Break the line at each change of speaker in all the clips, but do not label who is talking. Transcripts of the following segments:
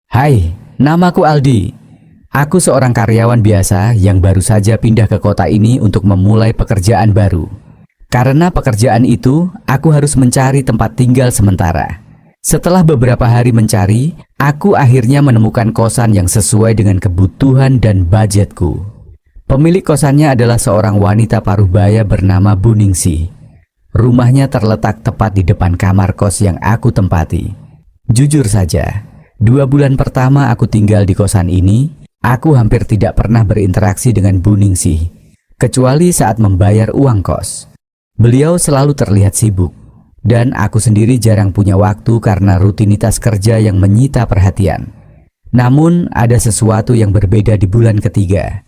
Hai, namaku Aldi. Aku seorang karyawan biasa yang baru saja pindah ke kota ini untuk memulai pekerjaan baru. Karena pekerjaan itu, aku harus mencari tempat tinggal sementara. Setelah beberapa hari mencari, aku akhirnya menemukan kosan yang sesuai dengan kebutuhan dan budgetku. Pemilik kosannya adalah seorang wanita parubaya bernama Bu Ningsih. Rumahnya terletak tepat di depan kamar kos yang aku tempati. Jujur saja, 2 bulan pertama aku tinggal di kosan ini, aku hampir tidak pernah berinteraksi dengan Bu Ningsih, kecuali saat membayar uang kos. Beliau selalu terlihat sibuk, dan aku sendiri jarang punya waktu karena rutinitas kerja yang menyita perhatian. Namun, ada sesuatu yang berbeda di bulan ketiga.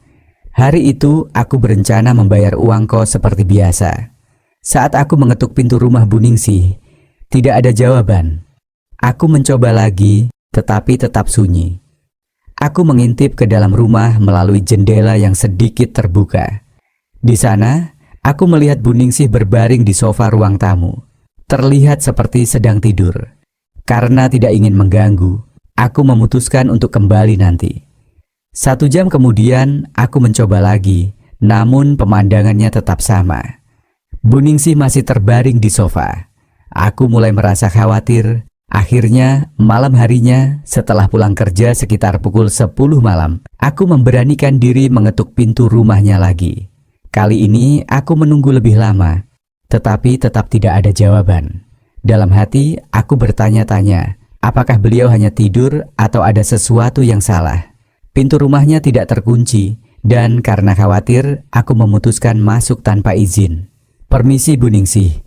Hari itu, aku berencana membayar uang kos seperti biasa. Saat aku mengetuk pintu rumah Bu Ningsih, tidak ada jawaban. Aku mencoba lagi, tetapi tetap sunyi. Aku mengintip ke dalam rumah melalui jendela yang sedikit terbuka. Di sana, aku melihat Bu Ningsih berbaring di sofa ruang tamu. Terlihat seperti sedang tidur. Karena tidak ingin mengganggu, aku memutuskan untuk kembali nanti. 1 jam kemudian, aku mencoba lagi, namun pemandangannya tetap sama. Bu Ningsih masih terbaring di sofa. Aku mulai merasa khawatir. Akhirnya, malam harinya, setelah pulang kerja sekitar pukul 10 malam, aku memberanikan diri mengetuk pintu rumahnya lagi. Kali ini, aku menunggu lebih lama, tetapi tetap tidak ada jawaban. Dalam hati, aku bertanya-tanya, apakah beliau hanya tidur atau ada sesuatu yang salah? Pintu rumahnya tidak terkunci, dan karena khawatir, aku memutuskan masuk tanpa izin. "Permisi Bu Ningsih,"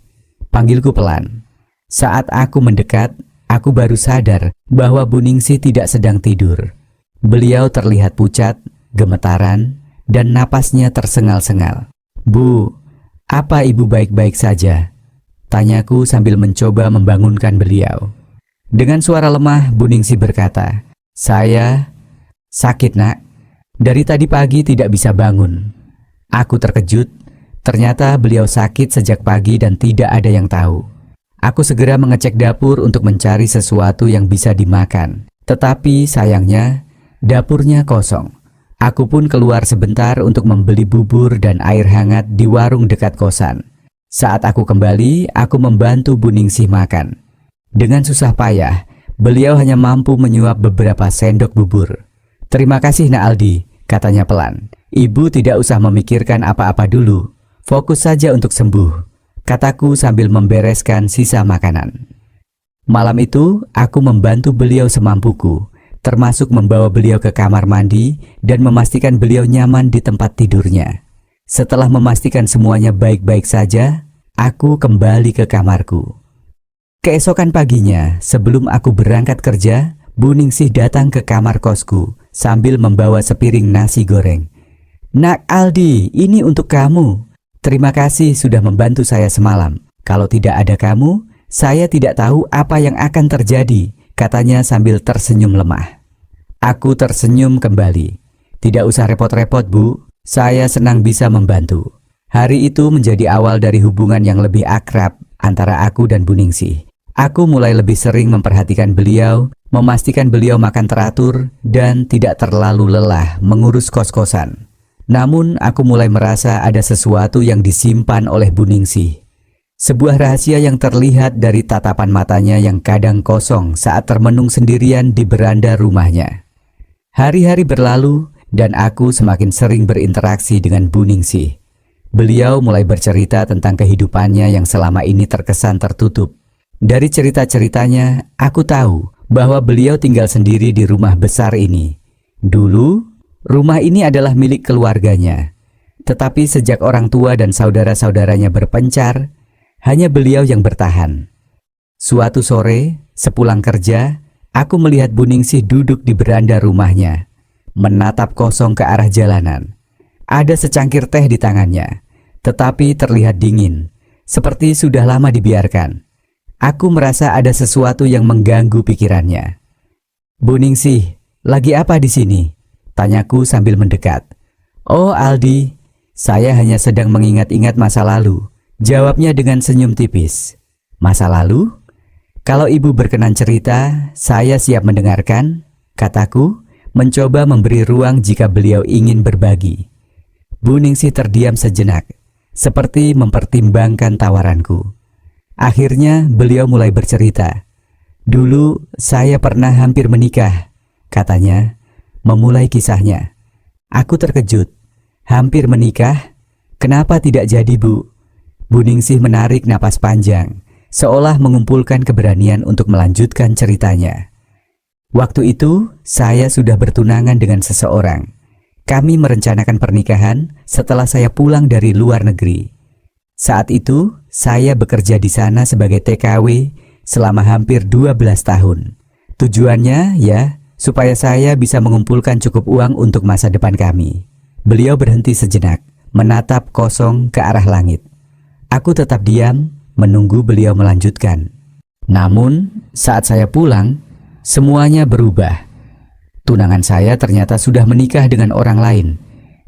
panggilku pelan. Saat aku mendekat, aku baru sadar bahwa Bu Ningsih tidak sedang tidur. Beliau terlihat pucat, gemetaran, dan napasnya tersengal-sengal. "Bu, apa Ibu baik-baik saja?" tanyaku sambil mencoba membangunkan beliau. Dengan suara lemah, Bu Ningsih berkata, "Saya sakit, Nak. Dari tadi pagi tidak bisa bangun." Aku terkejut. Ternyata beliau sakit sejak pagi dan tidak ada yang tahu. Aku segera mengecek dapur untuk mencari sesuatu yang bisa dimakan. Tetapi sayangnya, dapurnya kosong. Aku pun keluar sebentar untuk membeli bubur dan air hangat di warung dekat kosan. Saat aku kembali, aku membantu Bu Ningsih makan. Dengan susah payah, beliau hanya mampu menyuap beberapa sendok bubur. "Terima kasih Nak Aldi," katanya pelan. "Ibu tidak usah memikirkan apa-apa dulu. Fokus saja untuk sembuh," kataku sambil membereskan sisa makanan. Malam itu, aku membantu beliau semampuku, termasuk membawa beliau ke kamar mandi dan memastikan beliau nyaman di tempat tidurnya. Setelah memastikan semuanya baik-baik saja, aku kembali ke kamarku. Keesokan paginya, sebelum aku berangkat kerja, Bu Ningsih datang ke kamar kosku sambil membawa sepiring nasi goreng. "Nak Aldi, ini untuk kamu. Terima kasih sudah membantu saya semalam. Kalau tidak ada kamu, saya tidak tahu apa yang akan terjadi," katanya sambil tersenyum lemah. Aku tersenyum kembali. "Tidak usah repot-repot, Bu. Saya senang bisa membantu." Hari itu menjadi awal dari hubungan yang lebih akrab antara aku dan Bu Ningsih. Aku mulai lebih sering memperhatikan beliau, memastikan beliau makan teratur, dan tidak terlalu lelah mengurus kos-kosan. Namun, aku mulai merasa ada sesuatu yang disimpan oleh Bu Ningsih. Sebuah rahasia yang terlihat dari tatapan matanya yang kadang kosong saat termenung sendirian di beranda rumahnya. Hari-hari berlalu, dan aku semakin sering berinteraksi dengan Bu Ningsih. Beliau mulai bercerita tentang kehidupannya yang selama ini terkesan tertutup. Dari cerita-ceritanya, aku tahu bahwa beliau tinggal sendiri di rumah besar ini. Dulu, rumah ini adalah milik keluarganya. Tetapi sejak orang tua dan saudara-saudaranya berpencar, hanya beliau yang bertahan. Suatu sore, sepulang kerja, aku melihat Bu Ningsih duduk di beranda rumahnya, menatap kosong ke arah jalanan. Ada secangkir teh di tangannya, tetapi terlihat dingin, seperti sudah lama dibiarkan. Aku merasa ada sesuatu yang mengganggu pikirannya. "Bu Ningsih, lagi apa di sini?" tanyaku sambil mendekat. "Oh Aldi, saya hanya sedang mengingat-ingat masa lalu," jawabnya dengan senyum tipis. "Masa lalu? Kalau Ibu berkenan cerita, saya siap mendengarkan." kataku, mencoba memberi ruang jika beliau ingin berbagi. Bu Ningsih terdiam sejenak, seperti mempertimbangkan tawaranku. Akhirnya beliau mulai bercerita. Dulu saya pernah hampir menikah, katanya, memulai kisahnya. Aku terkejut. Hampir menikah? Kenapa tidak jadi, Bu? Bu Ningsih menarik napas panjang, seolah mengumpulkan keberanian untuk melanjutkan ceritanya. Waktu itu, saya sudah bertunangan dengan seseorang. Kami merencanakan pernikahan setelah saya pulang dari luar negeri. Saat itu, saya bekerja di sana sebagai TKW selama hampir 12 tahun. Tujuannya, ya, supaya saya bisa mengumpulkan cukup uang untuk masa depan kami. Beliau berhenti sejenak, menatap kosong ke arah langit. Aku tetap diam, menunggu beliau melanjutkan. Namun, saat saya pulang, semuanya berubah. Tunangan saya ternyata sudah menikah dengan orang lain.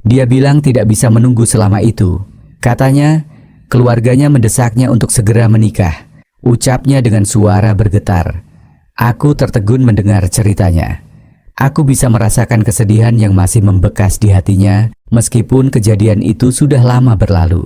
Dia bilang tidak bisa menunggu selama itu. Katanya, keluarganya mendesaknya untuk segera menikah. Ucapnya dengan suara bergetar. Aku tertegun mendengar ceritanya. Aku bisa merasakan kesedihan yang masih membekas di hatinya, meskipun kejadian itu sudah lama berlalu.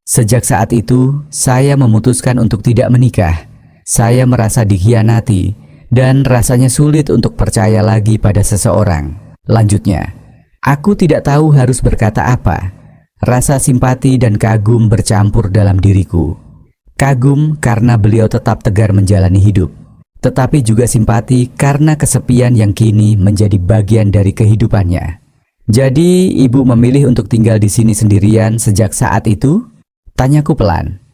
Sejak saat itu, saya memutuskan untuk tidak menikah. Saya merasa dikhianati, dan rasanya sulit untuk percaya lagi pada seseorang. Lanjutnya, aku tidak tahu harus berkata apa. Rasa simpati dan kagum bercampur dalam diriku. Kagum karena beliau tetap tegar menjalani hidup, tetapi juga simpati karena kesepian yang kini menjadi bagian dari kehidupannya. Jadi, Ibu memilih untuk tinggal di sini sendirian sejak saat itu? Tanyaku pelan.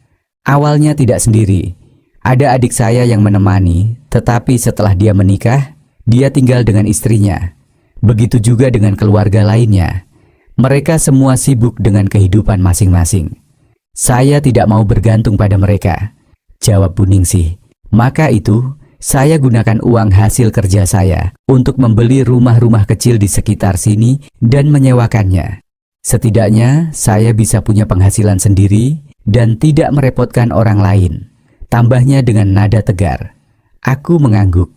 Awalnya tidak sendiri. Ada adik saya yang menemani, tetapi setelah dia menikah, dia tinggal dengan istrinya. Begitu juga dengan keluarga lainnya. Mereka semua sibuk dengan kehidupan masing-masing. Saya tidak mau bergantung pada mereka, jawab Bu Ningsih. Maka itu, saya gunakan uang hasil kerja saya untuk membeli rumah-rumah kecil di sekitar sini dan menyewakannya. Setidaknya, saya bisa punya penghasilan sendiri dan tidak merepotkan orang lain. Tambahnya dengan nada tegar. Aku mengangguk,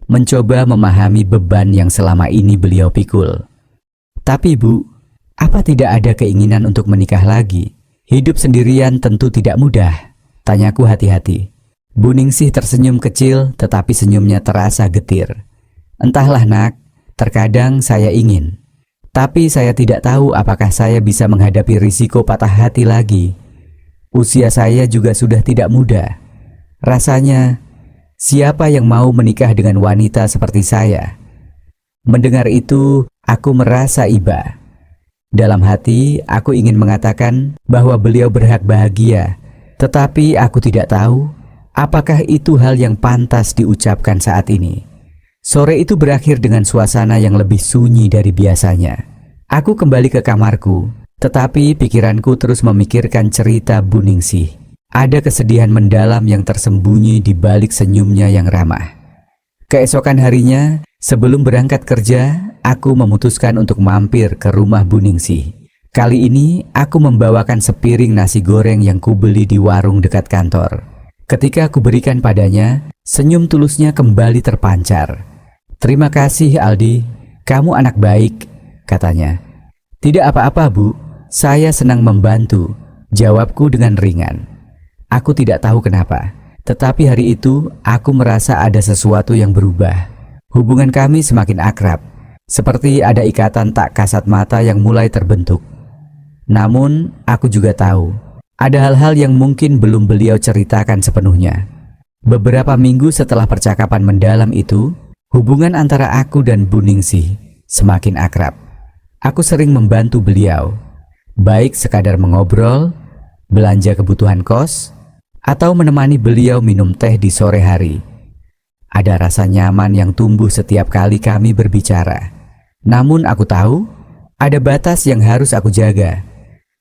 mencoba memahami beban yang selama ini beliau pikul. Tapi Bu, apa tidak ada keinginan untuk menikah lagi? Hidup sendirian tentu tidak mudah, tanyaku hati-hati. Bu Ningsih tersenyum kecil, tetapi senyumnya terasa getir. Entahlah nak, terkadang saya ingin. Tapi saya tidak tahu apakah saya bisa menghadapi risiko patah hati lagi. Usia saya juga sudah tidak muda. Rasanya, siapa yang mau menikah dengan wanita seperti saya? Mendengar itu, aku merasa iba. Dalam hati, aku ingin mengatakan bahwa beliau berhak bahagia, tetapi aku tidak tahu apakah itu hal yang pantas diucapkan saat ini. Sore itu berakhir dengan suasana yang lebih sunyi dari biasanya. Aku kembali ke kamarku, tetapi pikiranku terus memikirkan cerita Bu Ningsih. Ada kesedihan mendalam yang tersembunyi di balik senyumnya yang ramah. Keesokan harinya, sebelum berangkat kerja, aku memutuskan untuk mampir ke rumah Bu Ningsih. Kali ini, aku membawakan sepiring nasi goreng yang kubeli di warung dekat kantor. Ketika aku berikan padanya, senyum tulusnya kembali terpancar. "Terima kasih Aldi, kamu anak baik," katanya. "Tidak apa-apa Bu, saya senang membantu," jawabku dengan ringan. Aku tidak tahu kenapa, tetapi hari itu aku merasa ada sesuatu yang berubah. Hubungan kami semakin akrab, seperti ada ikatan tak kasat mata yang mulai terbentuk. Namun, aku juga tahu, ada hal-hal yang mungkin belum beliau ceritakan sepenuhnya. Beberapa minggu setelah percakapan mendalam itu, hubungan antara aku dan Bu Ningsih semakin akrab. Aku sering membantu beliau, baik sekadar mengobrol, belanja kebutuhan kos, atau menemani beliau minum teh di sore hari. Ada rasa nyaman yang tumbuh setiap kali kami berbicara. Namun aku tahu, ada batas yang harus aku jaga.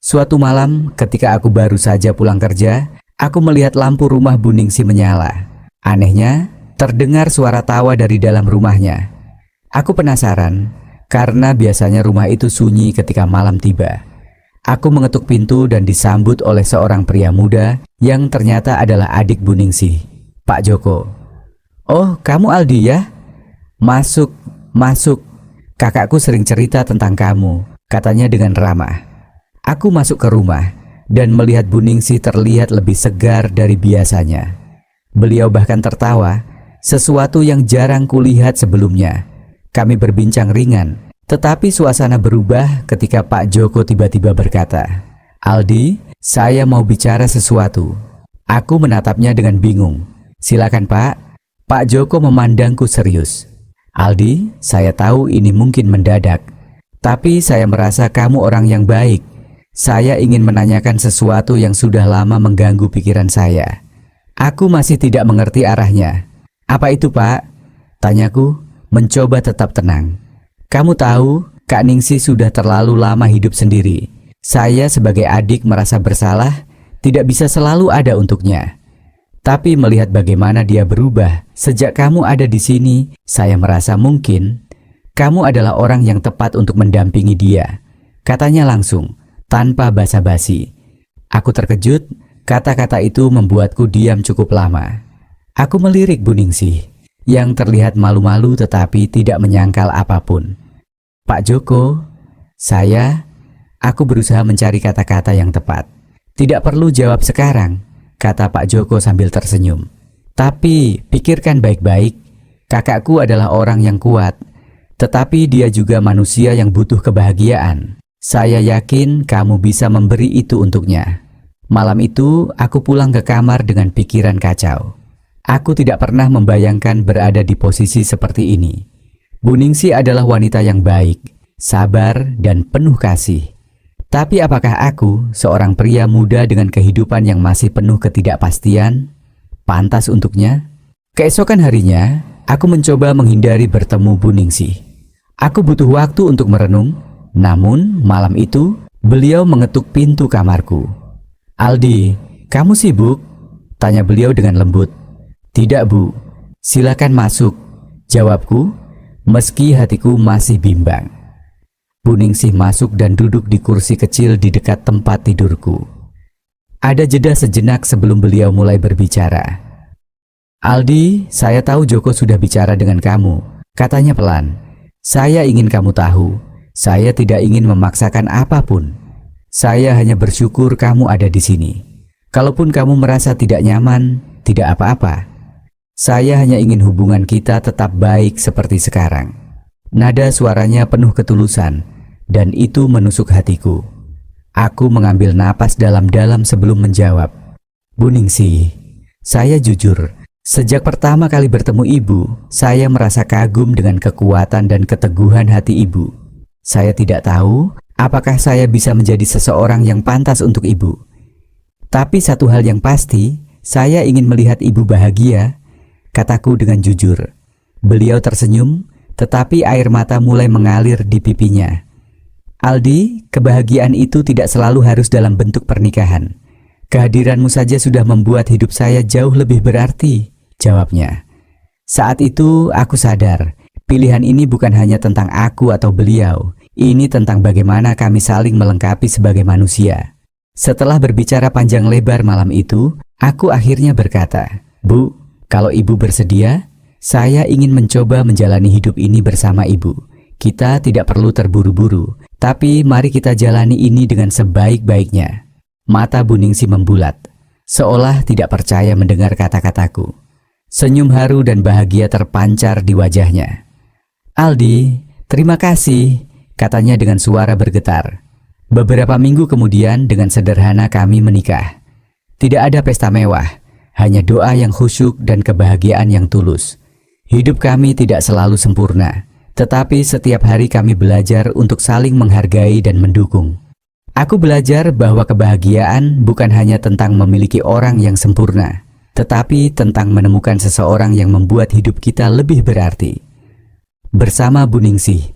Suatu malam ketika aku baru saja pulang kerja, aku melihat lampu rumah Bu Ningsih menyala. Anehnya, terdengar suara tawa dari dalam rumahnya. Aku penasaran, karena biasanya rumah itu sunyi ketika malam tiba. Aku mengetuk pintu dan disambut oleh seorang pria muda yang ternyata adalah adik Bu Ningsih, Pak Joko. "Oh, kamu Aldi ya? Masuk, "Masuk. Kakakku sering cerita tentang kamu," katanya dengan ramah. Aku masuk ke rumah dan melihat Bu Ningsih terlihat lebih segar dari biasanya. Beliau bahkan tertawa, sesuatu yang jarang kulihat sebelumnya. Kami berbincang ringan, tetapi suasana berubah ketika Pak Joko tiba-tiba berkata, "Aldi, saya mau bicara sesuatu." Aku menatapnya dengan bingung. "Silakan Pak." Pak Joko memandangku serius. "Aldi, saya tahu ini mungkin mendadak, tapi saya merasa kamu orang yang baik. Saya ingin menanyakan sesuatu yang sudah lama mengganggu pikiran saya." Aku masih tidak mengerti arahnya. "Apa itu Pak?" tanyaku, mencoba tetap tenang. "Kamu tahu, Kak Ningsih sudah terlalu lama hidup sendiri. Saya sebagai adik merasa bersalah, tidak bisa selalu ada untuknya. Tapi melihat bagaimana dia berubah sejak kamu ada di sini, saya merasa mungkin kamu adalah orang yang tepat untuk mendampingi dia," katanya langsung, tanpa basa-basi. Aku terkejut, kata-kata itu membuatku diam cukup lama. Aku melirik Bu Ningsih, yang terlihat malu-malu tetapi tidak menyangkal apapun. "Pak Joko, aku berusaha mencari kata-kata yang tepat. Tidak perlu jawab sekarang," kata Pak Joko sambil tersenyum. "Tapi pikirkan baik-baik, kakakku adalah orang yang kuat, tetapi dia juga manusia yang butuh kebahagiaan. Saya yakin kamu bisa memberi itu untuknya." Malam itu aku pulang ke kamar dengan pikiran kacau. Aku tidak pernah membayangkan berada di posisi seperti ini. Bu Ningsih adalah wanita yang baik, sabar, dan penuh kasih. Tapi apakah aku, seorang pria muda dengan kehidupan yang masih penuh ketidakpastian, pantas untuknya? Keesokan harinya, aku mencoba menghindari bertemu Bu Ningsih. Aku butuh waktu untuk merenung, namun malam itu beliau mengetuk pintu kamarku. "Aldi, kamu sibuk?" tanya beliau dengan lembut. "Tidak Bu, silakan masuk," jawabku, meski hatiku masih bimbang. Bu Ningsih masuk dan duduk di kursi kecil di dekat tempat tidurku. Ada jeda sejenak sebelum beliau mulai berbicara. "Aldi, saya tahu Joko sudah bicara dengan kamu," katanya pelan. "Saya ingin kamu tahu, saya tidak ingin memaksakan apapun. Saya hanya bersyukur kamu ada di sini. Kalaupun kamu merasa tidak nyaman, tidak apa-apa. Saya hanya ingin hubungan kita tetap baik seperti sekarang." Nada suaranya penuh ketulusan, dan itu menusuk hatiku. Aku mengambil napas dalam-dalam sebelum menjawab. "Bu Ningsih, saya jujur, sejak pertama kali bertemu ibu, saya merasa kagum dengan kekuatan dan keteguhan hati ibu. Saya tidak tahu apakah saya bisa menjadi seseorang yang pantas untuk ibu. Tapi satu hal yang pasti, saya ingin melihat ibu bahagia," kataku dengan jujur. Beliau tersenyum, tetapi air mata mulai mengalir di pipinya. "Aldi, kebahagiaan itu tidak selalu harus dalam bentuk pernikahan. Kehadiranmu saja sudah membuat hidup saya jauh lebih berarti," jawabnya. Saat itu aku sadar, pilihan ini bukan hanya tentang aku atau beliau, ini tentang bagaimana kami saling melengkapi sebagai manusia. Setelah berbicara panjang lebar malam itu, aku akhirnya berkata, "Bu, kalau ibu bersedia, saya ingin mencoba menjalani hidup ini bersama ibu. Kita tidak perlu terburu-buru, tapi mari kita jalani ini dengan sebaik-baiknya." Mata Bu Ningsih membulat, seolah tidak percaya mendengar kata-kataku. Senyum haru dan bahagia terpancar di wajahnya. "Aldi, terima kasih," katanya dengan suara bergetar. Beberapa minggu kemudian dengan sederhana kami menikah. Tidak ada pesta mewah, hanya doa yang khusyuk dan kebahagiaan yang tulus. Hidup kami tidak selalu sempurna, tetapi setiap hari kami belajar untuk saling menghargai dan mendukung. Aku belajar bahwa kebahagiaan bukan hanya tentang memiliki orang yang sempurna, tetapi tentang menemukan seseorang yang membuat hidup kita lebih berarti. Bersama Bu Ningsih,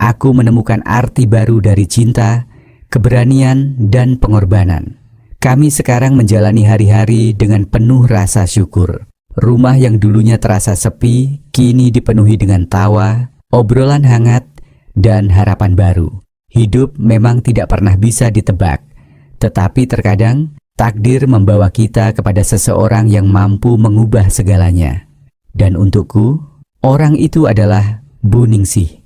aku menemukan arti baru dari cinta, keberanian, dan pengorbanan. Kami sekarang menjalani hari-hari dengan penuh rasa syukur. Rumah yang dulunya terasa sepi, kini dipenuhi dengan tawa, obrolan hangat, dan harapan baru. Hidup memang tidak pernah bisa ditebak, tetapi terkadang takdir membawa kita kepada seseorang yang mampu mengubah segalanya. Dan untukku, orang itu adalah Bu Ningsih.